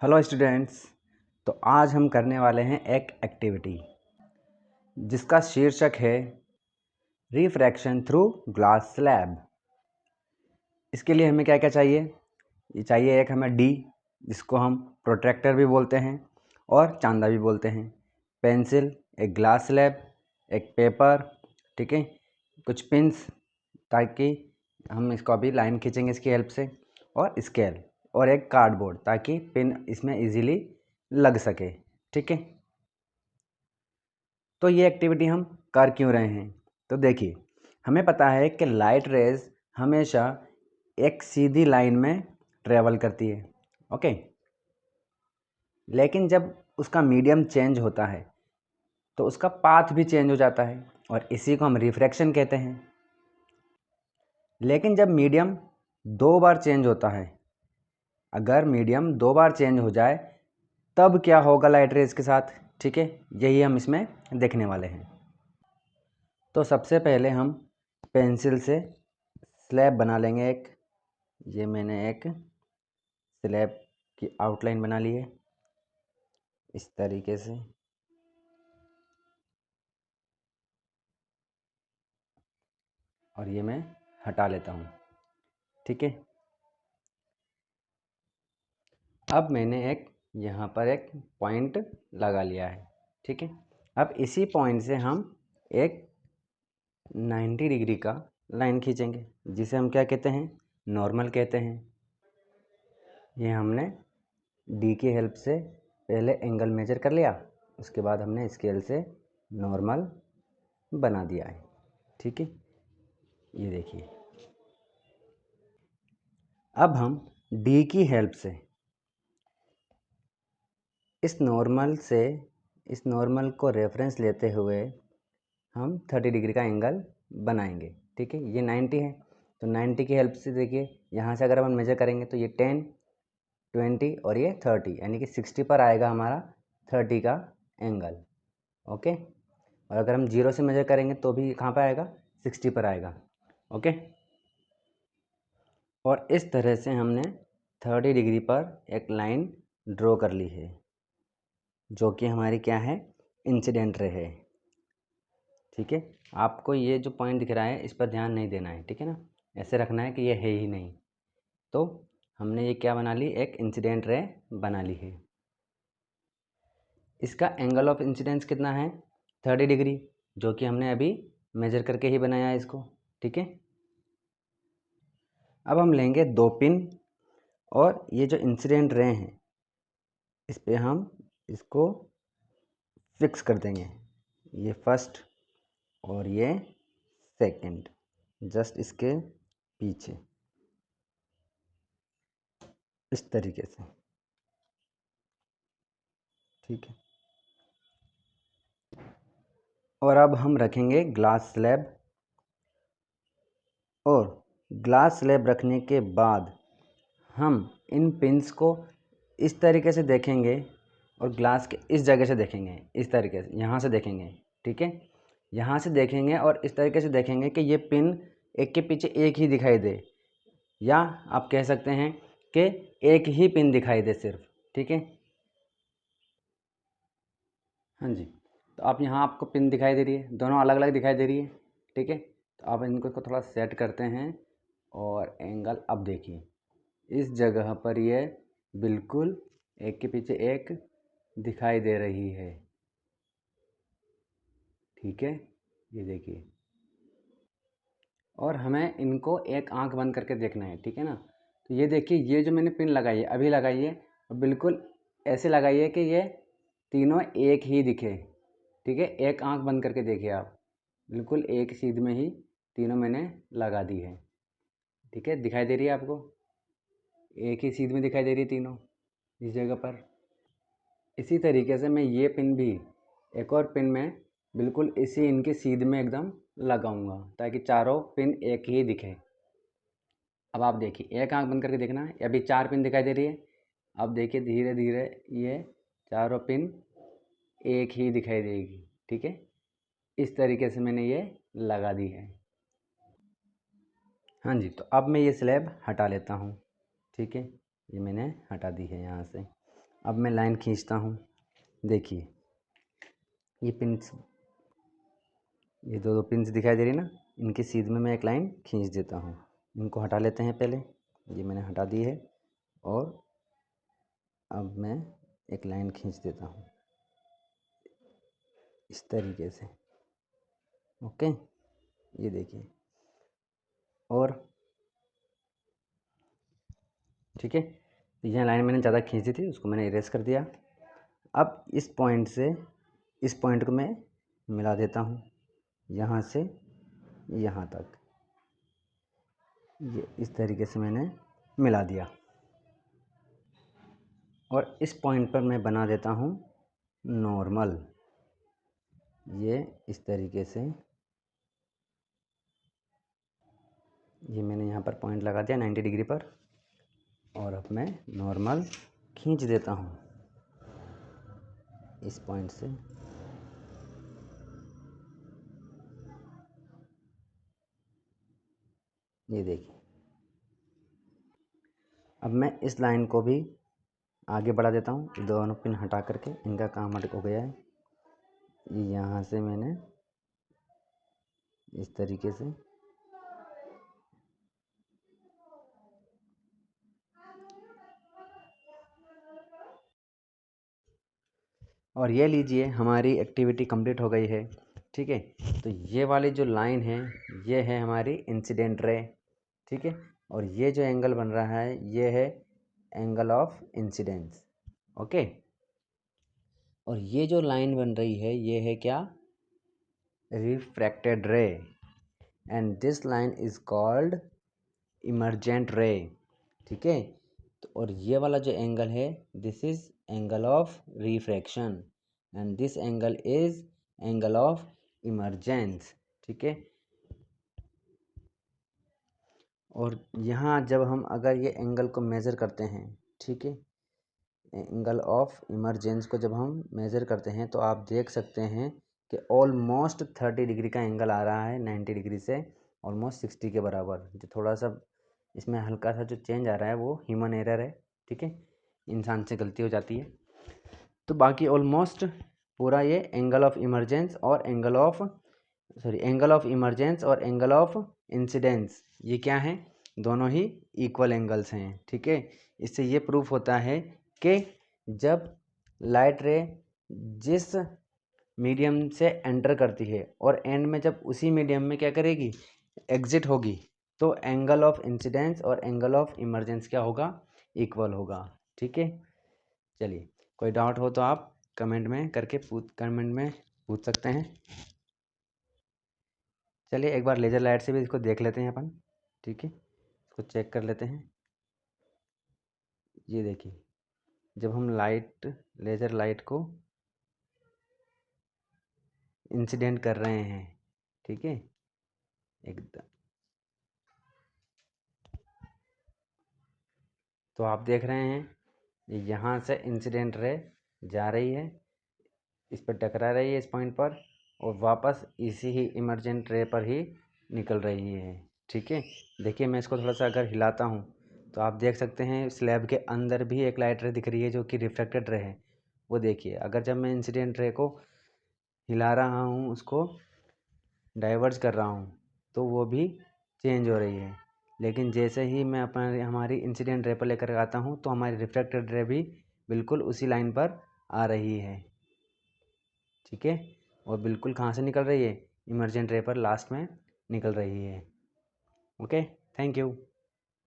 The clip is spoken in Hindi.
Hello students. तो आज हम करने वाले हैं एक एक्टिविटी जिसका शीर्षक है रिफ्रैक्शन थ्रू ग्लास स्लैब। इसके लिए हमें क्या क्या चाहिए? ये चाहिए एक हमें डी, जिसको हम प्रोट्रैक्टर भी बोलते हैं और चांदा भी बोलते हैं, पेंसिल, एक ग्लास स्लैब, एक पेपर, ठीक है, कुछ पिंस ताकि हम इसको अभी लाइन खींचेंगे इसकी हेल्प से, और स्केल और एक कार्डबोर्ड ताकि पिन इसमें इजीली लग सके। ठीक है, तो ये एक्टिविटी हम कर क्यों रहे हैं? तो देखिए, हमें पता है कि लाइट रेज हमेशा एक सीधी लाइन में ट्रेवल करती है, ओके। लेकिन जब उसका मीडियम चेंज होता है तो उसका पाथ भी चेंज हो जाता है और इसी को हम रिफ्रैक्शन कहते हैं। लेकिन जब मीडियम दो बार चेंज होता है, अगर मीडियम दो बार चेंज हो जाए तब क्या होगा लाइट रेज के साथ? ठीक है, यही हम इसमें देखने वाले हैं। तो सबसे पहले हम पेंसिल से स्लैब बना लेंगे एक। ये मैंने एक स्लैब की आउटलाइन बना ली है इस तरीके से। और ये मैं हटा लेता हूँ, ठीक है। अब मैंने एक यहाँ पर एक पॉइंट लगा लिया है, ठीक है। अब इसी पॉइंट से हम एक 90 डिग्री का लाइन खींचेंगे जिसे हम क्या कहते हैं? नॉर्मल कहते हैं। ये हमने डी की हेल्प से पहले एंगल मेजर कर लिया, उसके बाद हमने स्केल से नॉर्मल बना दिया है, ठीक है। ये देखिए, अब हम डी की हेल्प से इस नॉर्मल को रेफरेंस लेते हुए हम 30 डिग्री का एंगल बनाएंगे, ठीक है। ये 90 है तो 90 की हेल्प से देखिए, यहाँ से अगर हम मेजर करेंगे तो ये 10, 20 और ये 30, यानी कि 60 पर आएगा हमारा 30 का एंगल, ओके। और अगर हम 0 से मेजर करेंगे तो भी कहाँ पर आएगा? 60 पर आएगा, ओके। और इस तरह से हमने 30 डिग्री पर एक लाइन ड्रॉ कर ली है जो कि हमारी क्या है? इंसिडेंट रे है, ठीक है। आपको ये जो पॉइंट दिख रहा है इस पर ध्यान नहीं देना है, ठीक है ना। ऐसे रखना है कि ये है ही नहीं। तो हमने ये क्या बना ली? एक इंसिडेंट रे बना ली है। इसका एंगल ऑफ इंसिडेंस कितना है? 30 डिग्री, जो कि हमने अभी मेजर करके ही बनाया है इसको, ठीक है। अब हम लेंगे दो पिन और ये जो इंसिडेंट रे हैं इस पे हम इसको फिक्स कर देंगे। ये फर्स्ट और ये सेकंड, जस्ट इसके पीछे इस तरीके से, ठीक है। और अब हम रखेंगे ग्लास स्लैब, और ग्लास स्लैब रखने के बाद हम इन पिंस को इस तरीके से देखेंगे और ग्लास के इस जगह से देखेंगे, इस तरीके से यहाँ से देखेंगे, ठीक है। यहाँ से देखेंगे और इस तरीके से देखेंगे कि ये पिन एक के पीछे एक ही दिखाई दे, या आप कह सकते हैं कि एक ही पिन दिखाई दे सिर्फ, ठीक है। हाँ जी, तो आप यहाँ आपको पिन दिखाई दे रही है, दोनों अलग अलग दिखाई दे रही है, ठीक है। तो आप इनको को थोड़ा सेट करते हैं और एंगल अब देखिए, इस जगह पर ये बिल्कुल एक के पीछे एक दिखाई दे रही है, ठीक है। ये देखिए, और हमें इनको एक आंख बंद करके देखना है, ठीक है ना। तो ये देखिए, ये जो मैंने पिन लगाई है अभी लगाई है, और बिल्कुल ऐसे लगाई है कि ये तीनों एक ही दिखे, ठीक है। एक आंख बंद करके देखिए आप, बिल्कुल एक सीध में ही तीनों मैंने लगा दी है, ठीक है। दिखाई दे रही है आपको? एक ही सीध में दिखाई दे रही है तीनों इस जगह पर। इसी तरीके से मैं ये पिन भी एक और पिन में बिल्कुल इसी इनके सीध में एकदम लगाऊंगा ताकि चारों पिन एक ही दिखे। अब आप देखिए, एक आंख बंद करके देखना है, अभी चार पिन दिखाई दे रही है। अब देखिए, धीरे धीरे ये चारों पिन एक ही दिखाई देगी, ठीक है। इस तरीके से मैंने ये लगा दी है। हाँ जी, तो अब मैं ये स्लैब हटा लेता हूँ, ठीक है। ये मैंने हटा दी है यहाँ से। अब मैं लाइन खींचता हूँ। देखिए ये पिंस, ये दो पिंस दिखाई दे रही ना, इनके सीध में मैं एक लाइन खींच देता हूँ। इनको हटा लेते हैं पहले, ये मैंने हटा दी है। और अब मैं एक लाइन खींच देता हूँ इस तरीके से। ओके, ये देखिए। और ठीक है, तो यहाँ लाइन मैंने ज़्यादा खींच दी थी, उसको मैंने इरेज कर दिया। अब इस पॉइंट से इस पॉइंट को मैं मिला देता हूँ, यहाँ से यहाँ तक। ये इस तरीके से मैंने मिला दिया। और इस पॉइंट पर मैं बना देता हूँ नॉर्मल। ये इस तरीके से, ये मैंने यहाँ पर पॉइंट लगा दिया 90 डिग्री पर। और अब मैं नॉर्मल खींच देता हूँ इस पॉइंट से। ये देखिए, अब मैं इस लाइन को भी आगे बढ़ा देता हूँ। दोनों पिन हटा करके इनका काम हो गया है। यहाँ से मैंने इस तरीके से और ये लीजिए, हमारी एक्टिविटी कंप्लीट हो गई है। ठीक है, तो ये वाली जो लाइन है ये है हमारी इंसिडेंट रे। ठीक है, और ये जो एंगल बन रहा है ये है एंगल ऑफ इंसिडेंस। ओके, और ये जो लाइन बन रही है ये है क्या, रिफ्रैक्टेड रे। And this line is called emergent रे। ठीक है, तो और ये वाला जो एंगल है this is angle of refraction and this angle is angle of emergence. ठीक है, और यहाँ जब हम अगर ये एंगल को मेज़र करते हैं, ठीक है, एंगल ऑफ इमरजेंस को जब हम मेज़र करते हैं तो आप देख सकते हैं कि ऑलमोस्ट 30 डिग्री का एंगल आ रहा है 90 डिग्री से ऑलमोस्ट 60 के बराबर। जो थोड़ा सा इसमें हल्का सा जो चेंज आ रहा है वो ह्यूमन एरर है। ठीक है, इंसान से गलती हो जाती है। तो बाकी ऑलमोस्ट पूरा ये एंगल ऑफ इमरजेंस और angle of angle of emergence और एंगल ऑफ इंसिडेंस ये क्या हैं, दोनों ही इक्वल एंगल्स हैं। ठीक है, इससे ये प्रूफ होता है कि जब लाइट रे जिस मीडियम से एंटर करती है और एंड में जब उसी मीडियम में क्या करेगी, एग्जिट होगी, तो एंगल ऑफ इंसिडेंस और एंगल ऑफ इमरजेंस क्या होगा, इक्वल होगा। ठीक है, चलिए, कोई डाउट हो तो आप कमेंट में पूछ सकते हैं। चलिए एक बार लेज़र लाइट से भी इसको देख लेते हैं अपन। ठीक है, इसको चेक कर लेते हैं। ये देखिए, जब हम लेज़र लाइट को इंसिडेंट कर रहे हैं, ठीक है, एकदम, तो आप देख रहे हैं यहाँ से इंसिडेंट रे जा रही है, इस पर टकरा रही है इस पॉइंट पर, और वापस इसी ही इमरजेंट रे पर ही निकल रही है। ठीक है, देखिए मैं इसको थोड़ा सा अगर हिलाता हूँ तो आप देख सकते हैं स्लैब के अंदर भी एक लाइट रे दिख रही है जो कि रिफ्लेक्टेड रे है। वो देखिए, अगर जब मैं इंसिडेंट रे को हिला रहा हूँ, उसको डाइवर्ज कर रहा हूँ, तो वो भी चेंज हो रही है। लेकिन जैसे ही मैं हमारी इंसिडेंट रे पर लेकर आता हूँ तो हमारी रिफ्लेक्टेड रे भी बिल्कुल उसी लाइन पर आ रही है। ठीक है, और बिल्कुल कहाँ से निकल रही है, इमरजेंट रे पर लास्ट में निकल रही है। Okay, thank you.